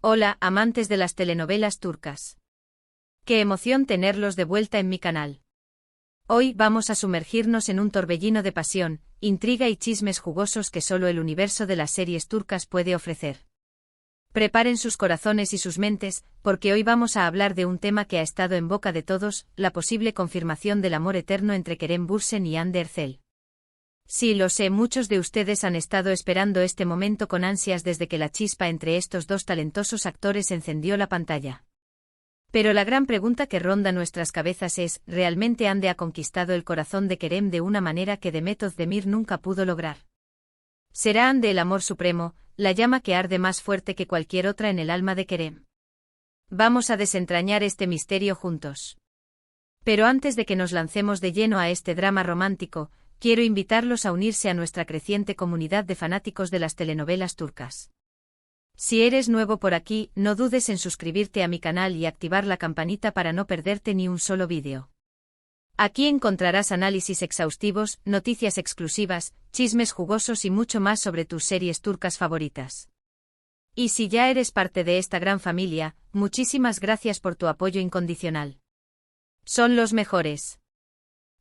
Hola, amantes de las telenovelas turcas. Qué emoción tenerlos de vuelta en mi canal. Hoy vamos a sumergirnos en un torbellino de pasión, intriga y chismes jugosos que solo el universo de las series turcas puede ofrecer. Preparen sus corazones y sus mentes, porque hoy vamos a hablar de un tema que ha estado en boca de todos, la posible confirmación del amor eterno entre Kerem Bürsin y Hande Erçel. Sí, lo sé, muchos de ustedes han estado esperando este momento con ansias desde que la chispa entre estos dos talentosos actores encendió la pantalla. Pero la gran pregunta que ronda nuestras cabezas es, ¿realmente Hande ha conquistado el corazón de Kerem de una manera que Demet Özdemir nunca pudo lograr? ¿Será Hande el amor supremo, la llama que arde más fuerte que cualquier otra en el alma de Kerem? Vamos a desentrañar este misterio juntos. Pero antes de que nos lancemos de lleno a este drama romántico, quiero invitarlos a unirse a nuestra creciente comunidad de fanáticos de las telenovelas turcas. Si eres nuevo por aquí, no dudes en suscribirte a mi canal y activar la campanita para no perderte ni un solo vídeo. Aquí encontrarás análisis exhaustivos, noticias exclusivas, chismes jugosos y mucho más sobre tus series turcas favoritas. Y si ya eres parte de esta gran familia, muchísimas gracias por tu apoyo incondicional. Son los mejores.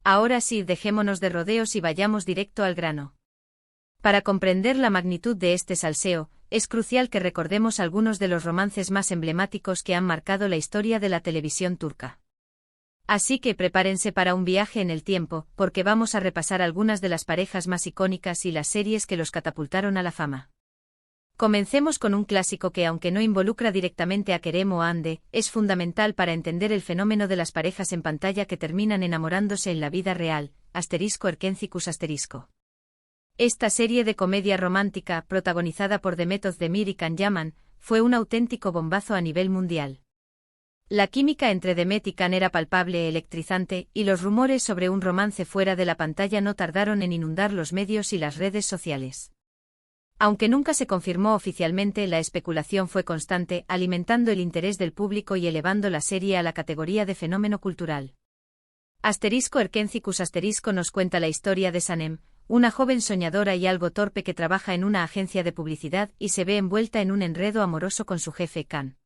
Ahora sí, dejémonos de rodeos y vayamos directo al grano. Para comprender la magnitud de este salseo, es crucial que recordemos algunos de los romances más emblemáticos que han marcado la historia de la televisión turca. Así que prepárense para un viaje en el tiempo, porque vamos a repasar algunas de las parejas más icónicas y las series que los catapultaron a la fama. Comencemos con un clásico que, aunque no involucra directamente a Kerem o Hande, es fundamental para entender el fenómeno de las parejas en pantalla que terminan enamorándose en la vida real, *Erkenci *. Esta serie de comedia romántica, protagonizada por Demet Özdemir y Can Yaman, fue un auténtico bombazo a nivel mundial. La química entre Demet y Can era palpable, electrizante, y los rumores sobre un romance fuera de la pantalla no tardaron en inundar los medios y las redes sociales. Aunque nunca se confirmó oficialmente, la especulación fue constante, alimentando el interés del público y elevando la serie a la categoría de fenómeno cultural. *Erkenci nos cuenta la historia de Sanem, una joven soñadora y algo torpe que trabaja en una agencia de publicidad y se ve envuelta en un enredo amoroso con su jefe Can.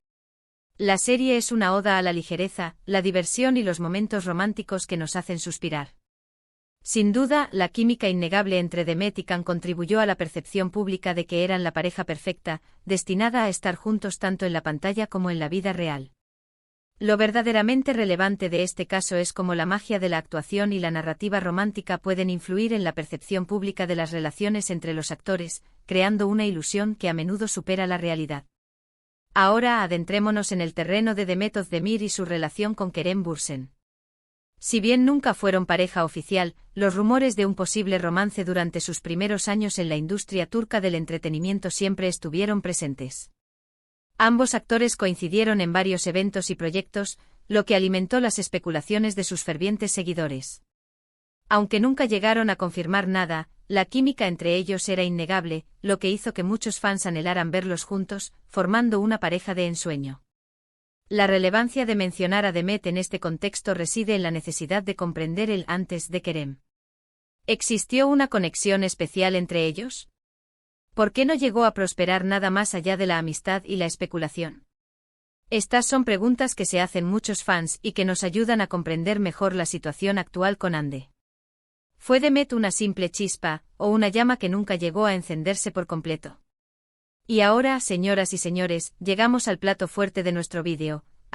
La serie es una oda a la ligereza, la diversión y los momentos románticos que nos hacen suspirar. Sin duda, la química innegable entre Demet y Can contribuyó a la percepción pública de que eran la pareja perfecta, destinada a estar juntos tanto en la pantalla como en la vida real. Lo verdaderamente relevante de este caso es cómo la magia de la actuación y la narrativa romántica pueden influir en la percepción pública de las relaciones entre los actores, creando una ilusión que a menudo supera la realidad. Ahora adentrémonos en el terreno de Demet Özdemir y su relación con Kerem Bürsin. Si bien nunca fueron pareja oficial, los rumores de un posible romance durante sus primeros años en la industria turca del entretenimiento siempre estuvieron presentes. Ambos actores coincidieron en varios eventos y proyectos, lo que alimentó las especulaciones de sus fervientes seguidores. Aunque nunca llegaron a confirmar nada, la química entre ellos era innegable, lo que hizo que muchos fans anhelaran verlos juntos, formando una pareja de ensueño. La relevancia de mencionar a Demet en este contexto reside en la necesidad de comprender el antes de Kerem. ¿Existió una conexión especial entre ellos? ¿Por qué no llegó a prosperar nada más allá de la amistad y la especulación? Estas son preguntas que se hacen muchos fans y que nos ayudan a comprender mejor la situación actual con Hande. ¿Fue Demet una simple chispa, o una llama que nunca llegó a encenderse por completo? Y ahora, señoras y señores, llegamos al plato fuerte de nuestro vídeo, *,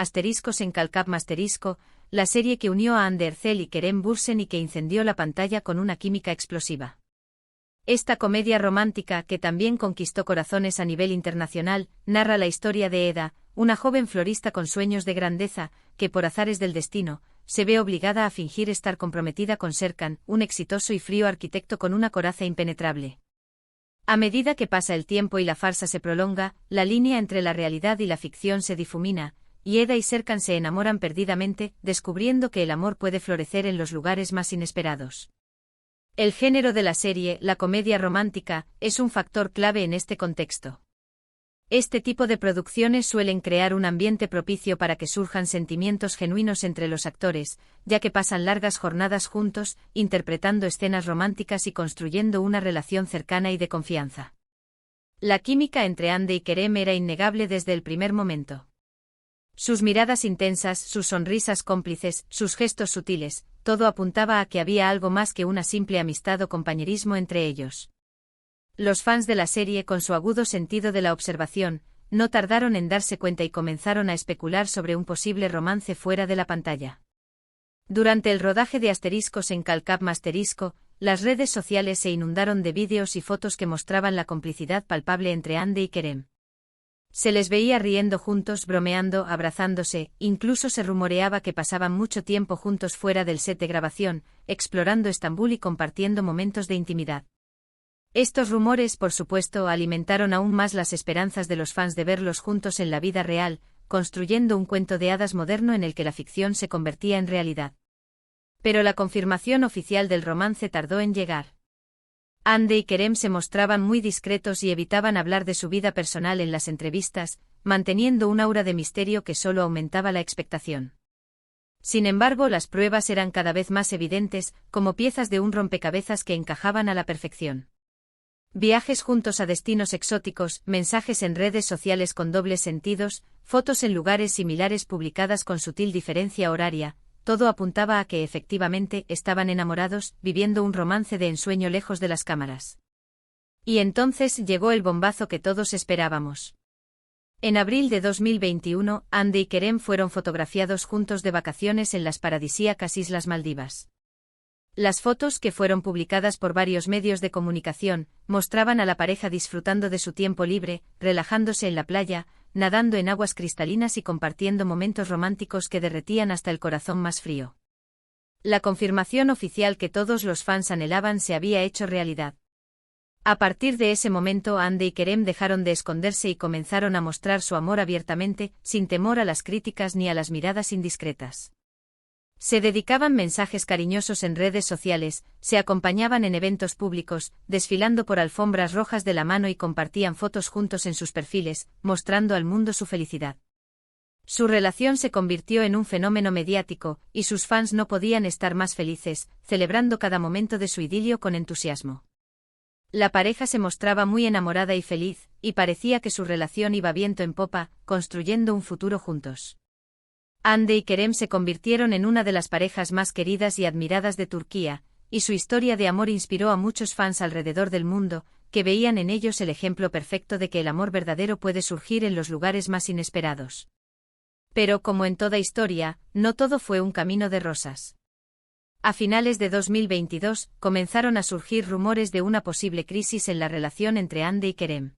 la serie que unió a Hande Erçel y Kerem Bürsin y que incendió la pantalla con una química explosiva. Esta comedia romántica, que también conquistó corazones a nivel internacional, narra la historia de Eda, una joven florista con sueños de grandeza, que por azares del destino, se ve obligada a fingir estar comprometida con Serkan, un exitoso y frío arquitecto con una coraza impenetrable. A medida que pasa el tiempo y la farsa se prolonga, la línea entre la realidad y la ficción se difumina, y Eda y Serkan se enamoran perdidamente, descubriendo que el amor puede florecer en los lugares más inesperados. El género de la serie, la comedia romántica, es un factor clave en este contexto. Este tipo de producciones suelen crear un ambiente propicio para que surjan sentimientos genuinos entre los actores, ya que pasan largas jornadas juntos, interpretando escenas románticas y construyendo una relación cercana y de confianza. La química entre Hande y Kerem era innegable desde el primer momento. Sus miradas intensas, sus sonrisas cómplices, sus gestos sutiles, todo apuntaba a que había algo más que una simple amistad o compañerismo entre ellos. Los fans de la serie, con su agudo sentido de la observación, no tardaron en darse cuenta y comenzaron a especular sobre un posible romance fuera de la pantalla. Durante el rodaje de Asteriscos en Calcap Masterisco, las redes sociales se inundaron de vídeos y fotos que mostraban la complicidad palpable entre Hande y Kerem. Se les veía riendo juntos, bromeando, abrazándose, incluso se rumoreaba que pasaban mucho tiempo juntos fuera del set de grabación, explorando Estambul y compartiendo momentos de intimidad. Estos rumores, por supuesto, alimentaron aún más las esperanzas de los fans de verlos juntos en la vida real, construyendo un cuento de hadas moderno en el que la ficción se convertía en realidad. Pero la confirmación oficial del romance tardó en llegar. Hande y Kerem se mostraban muy discretos y evitaban hablar de su vida personal en las entrevistas, manteniendo un aura de misterio que solo aumentaba la expectación. Sin embargo, las pruebas eran cada vez más evidentes, como piezas de un rompecabezas que encajaban a la perfección. Viajes juntos a destinos exóticos, mensajes en redes sociales con dobles sentidos, fotos en lugares similares publicadas con sutil diferencia horaria, todo apuntaba a que efectivamente estaban enamorados, viviendo un romance de ensueño lejos de las cámaras. Y entonces llegó el bombazo que todos esperábamos. En abril de 2021, Hande y Kerem fueron fotografiados juntos de vacaciones en las paradisíacas Islas Maldivas. Las fotos, que fueron publicadas por varios medios de comunicación, mostraban a la pareja disfrutando de su tiempo libre, relajándose en la playa, nadando en aguas cristalinas y compartiendo momentos románticos que derretían hasta el corazón más frío. La confirmación oficial que todos los fans anhelaban se había hecho realidad. A partir de ese momento, Hande y Kerem dejaron de esconderse y comenzaron a mostrar su amor abiertamente, sin temor a las críticas ni a las miradas indiscretas. Se dedicaban mensajes cariñosos en redes sociales, se acompañaban en eventos públicos, desfilando por alfombras rojas de la mano y compartían fotos juntos en sus perfiles, mostrando al mundo su felicidad. Su relación se convirtió en un fenómeno mediático, y sus fans no podían estar más felices, celebrando cada momento de su idilio con entusiasmo. La pareja se mostraba muy enamorada y feliz, y parecía que su relación iba viento en popa, construyendo un futuro juntos. Hande y Kerem se convirtieron en una de las parejas más queridas y admiradas de Turquía, y su historia de amor inspiró a muchos fans alrededor del mundo, que veían en ellos el ejemplo perfecto de que el amor verdadero puede surgir en los lugares más inesperados. Pero, como en toda historia, no todo fue un camino de rosas. A finales de 2022, comenzaron a surgir rumores de una posible crisis en la relación entre Hande y Kerem.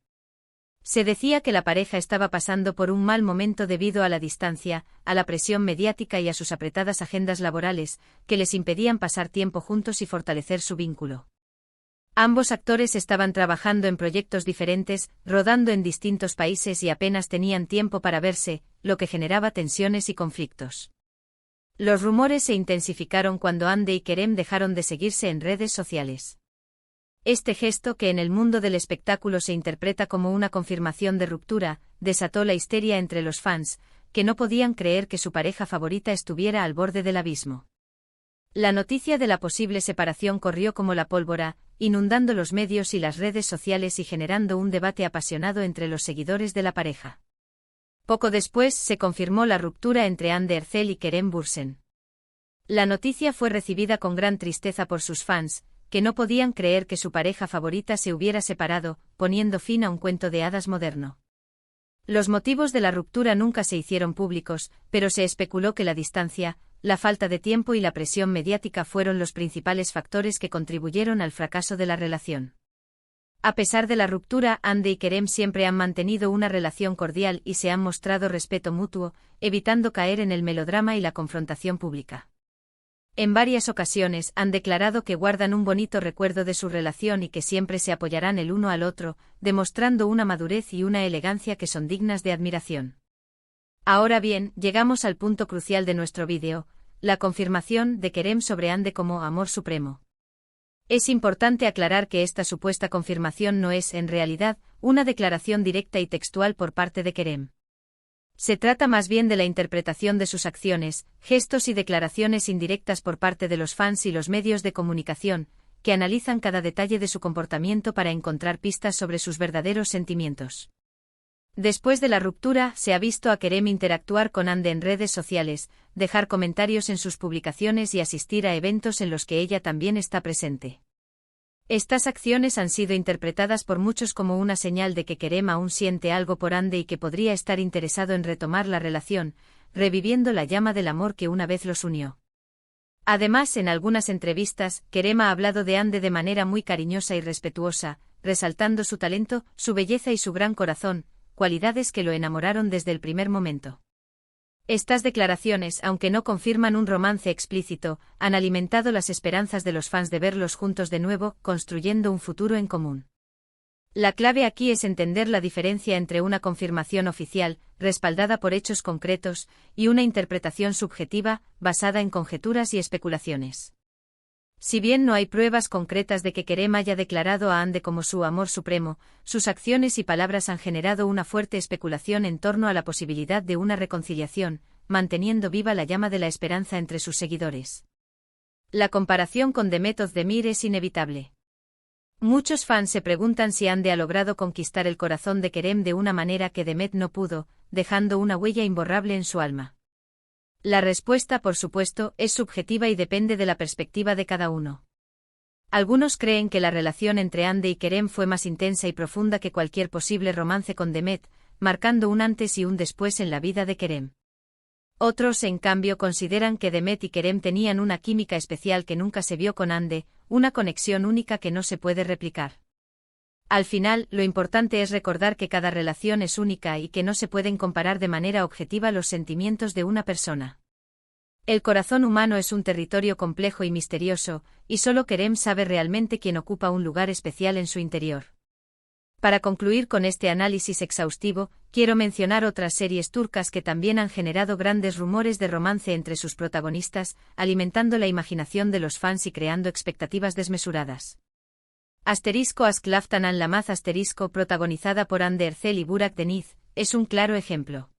Se decía que la pareja estaba pasando por un mal momento debido a la distancia, a la presión mediática y a sus apretadas agendas laborales, que les impedían pasar tiempo juntos y fortalecer su vínculo. Ambos actores estaban trabajando en proyectos diferentes, rodando en distintos países y apenas tenían tiempo para verse, lo que generaba tensiones y conflictos. Los rumores se intensificaron cuando Hande y Kerem dejaron de seguirse en redes sociales. Este gesto, que en el mundo del espectáculo se interpreta como una confirmación de ruptura, desató la histeria entre los fans, que no podían creer que su pareja favorita estuviera al borde del abismo. La noticia de la posible separación corrió como la pólvora, inundando los medios y las redes sociales y generando un debate apasionado entre los seguidores de la pareja. Poco después se confirmó la ruptura entre Hande Erçel y Kerem Bürsin. La noticia fue recibida con gran tristeza por sus fans, que no podían creer que su pareja favorita se hubiera separado, poniendo fin a un cuento de hadas moderno. Los motivos de la ruptura nunca se hicieron públicos, pero se especuló que la distancia, la falta de tiempo y la presión mediática fueron los principales factores que contribuyeron al fracaso de la relación. A pesar de la ruptura, Hande y Kerem siempre han mantenido una relación cordial y se han mostrado respeto mutuo, evitando caer en el melodrama y la confrontación pública. En varias ocasiones han declarado que guardan un bonito recuerdo de su relación y que siempre se apoyarán el uno al otro, demostrando una madurez y una elegancia que son dignas de admiración. Ahora bien, llegamos al punto crucial de nuestro vídeo, la confirmación de Kerem sobre Hande como amor supremo. Es importante aclarar que esta supuesta confirmación no es, en realidad, una declaración directa y textual por parte de Kerem. Se trata más bien de la interpretación de sus acciones, gestos y declaraciones indirectas por parte de los fans y los medios de comunicación, que analizan cada detalle de su comportamiento para encontrar pistas sobre sus verdaderos sentimientos. Después de la ruptura, se ha visto a Kerem interactuar con Hande en redes sociales, dejar comentarios en sus publicaciones y asistir a eventos en los que ella también está presente. Estas acciones han sido interpretadas por muchos como una señal de que Kerem aún siente algo por Hande y que podría estar interesado en retomar la relación, reviviendo la llama del amor que una vez los unió. Además, en algunas entrevistas, Kerem ha hablado de Hande de manera muy cariñosa y respetuosa, resaltando su talento, su belleza y su gran corazón, cualidades que lo enamoraron desde el primer momento. Estas declaraciones, aunque no confirman un romance explícito, han alimentado las esperanzas de los fans de verlos juntos de nuevo, construyendo un futuro en común. La clave aquí es entender la diferencia entre una confirmación oficial, respaldada por hechos concretos, y una interpretación subjetiva, basada en conjeturas y especulaciones. Si bien no hay pruebas concretas de que Kerem haya declarado a Hande como su amor supremo, sus acciones y palabras han generado una fuerte especulación en torno a la posibilidad de una reconciliación, manteniendo viva la llama de la esperanza entre sus seguidores. La comparación con Demet Özdemir es inevitable. Muchos fans se preguntan si Hande ha logrado conquistar el corazón de Kerem de una manera que Demet no pudo, dejando una huella imborrable en su alma. La respuesta, por supuesto, es subjetiva y depende de la perspectiva de cada uno. Algunos creen que la relación entre Hande y Kerem fue más intensa y profunda que cualquier posible romance con Demet, marcando un antes y un después en la vida de Kerem. Otros, en cambio, consideran que Demet y Kerem tenían una química especial que nunca se vio con Hande, una conexión única que no se puede replicar. Al final, lo importante es recordar que cada relación es única y que no se pueden comparar de manera objetiva los sentimientos de una persona. El corazón humano es un territorio complejo y misterioso, y solo Kerem sabe realmente quién ocupa un lugar especial en su interior. Para concluir con este análisis exhaustivo, quiero mencionar otras series turcas que también han generado grandes rumores de romance entre sus protagonistas, alimentando la imaginación de los fans y creando expectativas desmesuradas. Ask Laftan Anlamaz protagonizada por Hande Erçel y Burak Deniz, es un claro ejemplo.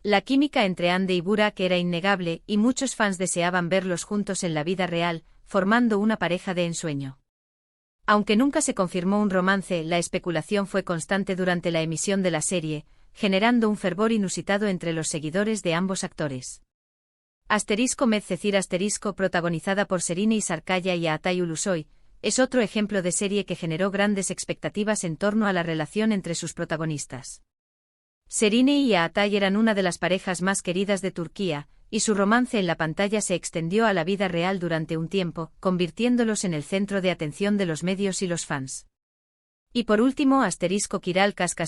La química entre Hande y Burak era innegable y muchos fans deseaban verlos juntos en la vida real, formando una pareja de ensueño. Aunque nunca se confirmó un romance, la especulación fue constante durante la emisión de la serie, generando un fervor inusitado entre los seguidores de ambos actores. Medcecir protagonizada por Serine Sarıkaya y Atay Ulusoy, es otro ejemplo de serie que generó grandes expectativas en torno a la relación entre sus protagonistas. Serine y Atay eran una de las parejas más queridas de Turquía, y su romance en la pantalla se extendió a la vida real durante un tiempo, convirtiéndolos en el centro de atención de los medios y los fans. Y por último, Kiral Kask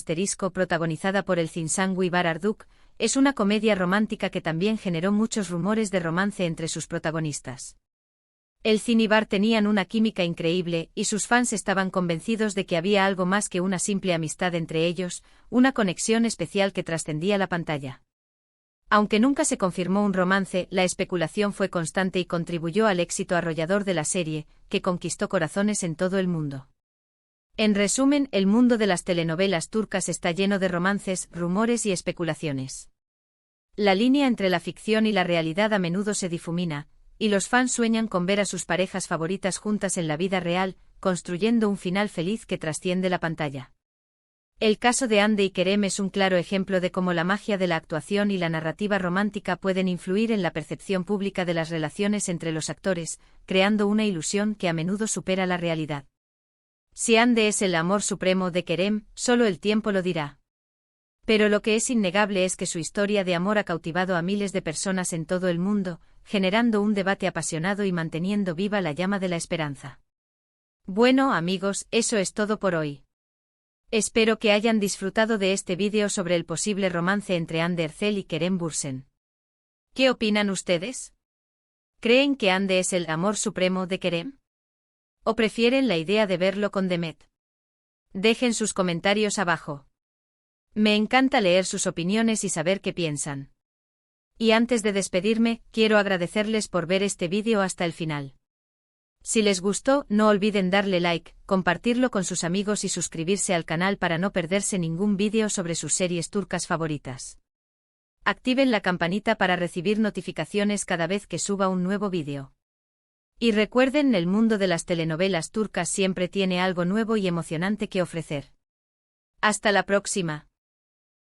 protagonizada por Elçin Uyvar Arduk, es una comedia romántica que también generó muchos rumores de romance entre sus protagonistas. Elçin y Bar tenían una química increíble, y sus fans estaban convencidos de que había algo más que una simple amistad entre ellos, una conexión especial que trascendía la pantalla. Aunque nunca se confirmó un romance, la especulación fue constante y contribuyó al éxito arrollador de la serie, que conquistó corazones en todo el mundo. En resumen, el mundo de las telenovelas turcas está lleno de romances, rumores y especulaciones. La línea entre la ficción y la realidad a menudo se difumina, y los fans sueñan con ver a sus parejas favoritas juntas en la vida real, construyendo un final feliz que trasciende la pantalla. El caso de Hande y Kerem es un claro ejemplo de cómo la magia de la actuación y la narrativa romántica pueden influir en la percepción pública de las relaciones entre los actores, creando una ilusión que a menudo supera la realidad. Si Hande es el amor supremo de Kerem, solo el tiempo lo dirá. Pero lo que es innegable es que su historia de amor ha cautivado a miles de personas en todo el mundo, generando un debate apasionado y manteniendo viva la llama de la esperanza. Bueno, amigos, eso es todo por hoy. Espero que hayan disfrutado de este vídeo sobre el posible romance entre Hande Erçel y Kerem Bürsin. ¿Qué opinan ustedes? ¿Creen que Hande es el amor supremo de Kerem? ¿O prefieren la idea de verlo con Demet? Dejen sus comentarios abajo. Me encanta leer sus opiniones y saber qué piensan. Y antes de despedirme, quiero agradecerles por ver este vídeo hasta el final. Si les gustó, no olviden darle like, compartirlo con sus amigos y suscribirse al canal para no perderse ningún vídeo sobre sus series turcas favoritas. Activen la campanita para recibir notificaciones cada vez que suba un nuevo vídeo. Y recuerden, el mundo de las telenovelas turcas siempre tiene algo nuevo y emocionante que ofrecer. Hasta la próxima.